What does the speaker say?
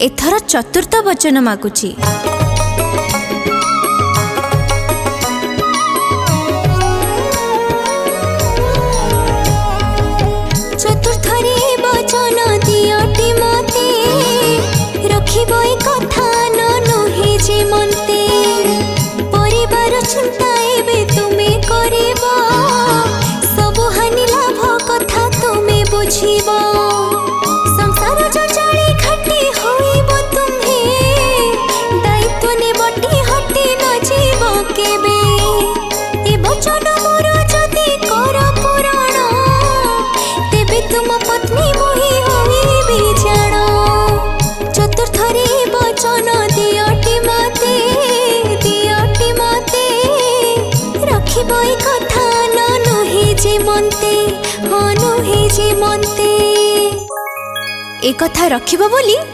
एथर चतुर्थ वचन मागुची। चतुर्थरे वचन दियोटी मते रखिबो ए कथा न नहे जे मनते परिवार चिंता एबे तुमे करिबो सबु हानि लाभ कथा तुमे बुझिबो संसार जो चली खटी होइबो तुम्हे दायित्व ने बटी हटी न जीवो केबे ए वचन मोर जदि कर पुराण तेबे तुम पत्नी मोहि होइबे जाण चतुर्थरे वचन दियोटी मते रखिबो ए कथा न नहे जे मनते हाँ नहे जे मनते ए कथा रखिबो बोली